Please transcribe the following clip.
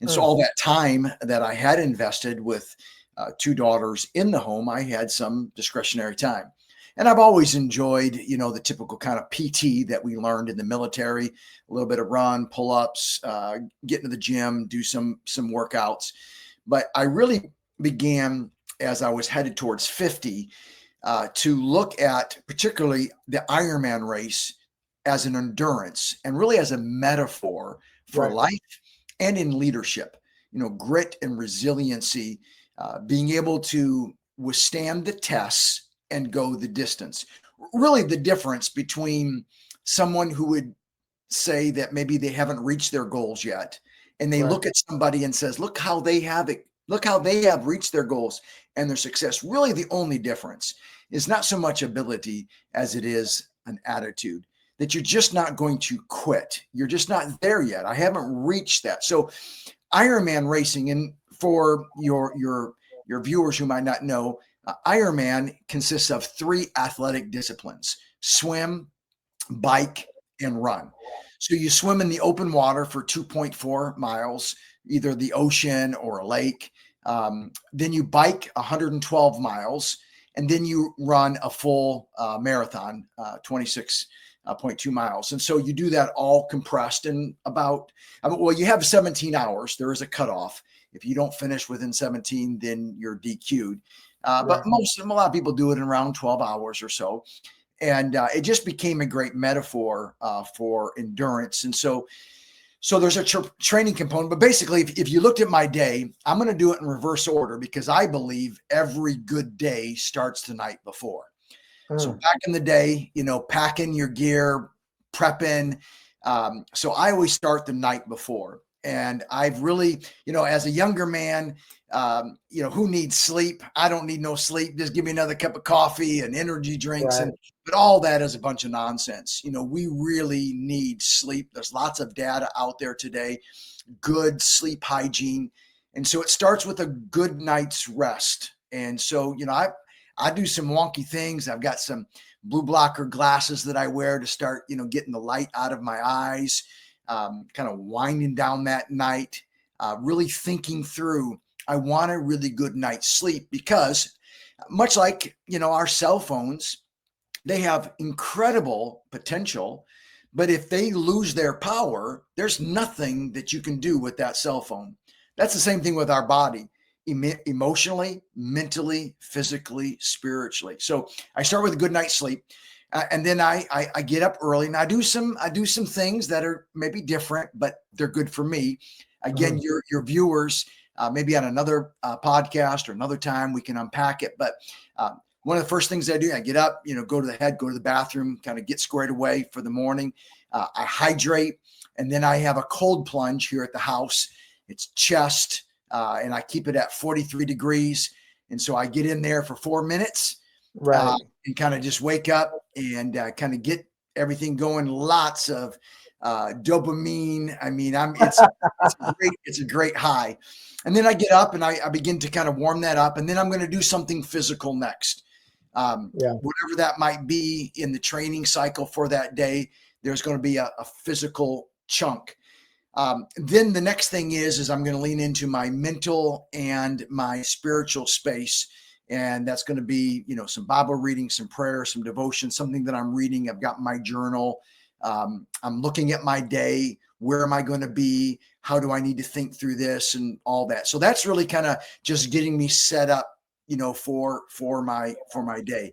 And so all that time that I had invested with two daughters in the home, I had some discretionary time. And I've always enjoyed, the typical kind of PT that we learned in the military, a little bit of run, pull-ups, get into the gym, do some workouts. But I really began as I was headed towards 50 to look at particularly the Ironman race as an endurance and really as a metaphor for Right. life and in leadership, grit and resiliency, being able to withstand the tests and go the distance. Really, the difference between someone who would say that maybe they haven't reached their goals yet, and they Right. look at somebody and says, "Look how they have it. Look how they have reached their goals and their success." Really, the only difference is not so much ability as it is an attitude that you're just not going to quit. You're just not there yet. I haven't reached that. So Ironman racing, and for your viewers who might not know, Ironman consists of 3 athletic disciplines: swim, bike, and run. So you swim in the open water for 2.4 miles, either the ocean or a lake. Then you bike 112 miles, and then you run a full marathon, 26.2 miles. And so you do that all compressed in about, well, you have 17 hours. There is a cutoff. If you don't finish within 17, then you're DQ'd. But Right. a lot of people do it in around 12 hours or so. And it just became a great metaphor for endurance. And so there's a training component, but basically, if you looked at my day, I'm going to do it in reverse order because I believe every good day starts the night before. So Mm. back in the day, packing your gear, prepping. So I always start the night before. And I've really, as a younger man, who needs sleep? I don't need no sleep. Just give me another cup of coffee and energy drinks. Right. But all that is a bunch of nonsense. We really need sleep. There's lots of data out there today, good sleep hygiene. And so it starts with a good night's rest. And so, I do some wonky things. I've got some blue blocker glasses that I wear to start, getting the light out of my eyes, kind of winding down that night, really thinking through, I want a really good night's sleep because much like, our cell phones, they have incredible potential, but if they lose their power, there's nothing that you can do with that cell phone. That's the same thing with our body, emotionally, mentally, physically, spiritually. So I start with a good night's sleep. And then I get up early and I do some things that are maybe different, but they're good for me. Again, Mm. your viewers, maybe on another podcast or another time we can unpack it. But one of the first things I do, I get up, go to the bathroom, kind of get squared away for the morning. I hydrate, and then I have a cold plunge here at the house. It's chest, and I keep it at 43 degrees. And so I get in there for 4 minutes Right. and kind of just wake up and kind of get everything going. Lots of dopamine. I mean, it's a great high. And then I get up and I begin to kind of warm that up, and then I'm going to do something physical next. Yeah. Whatever that might be in the training cycle for that day, there's going to be a physical chunk. Then the next thing is I'm going to lean into my mental and my spiritual space. And that's going to be, some Bible reading, some prayer, some devotion, something that I'm reading. I've got my journal. I'm looking at my day. Where am I going to be? How do I need to think through this and all that? So that's really kind of just getting me set up, for my day.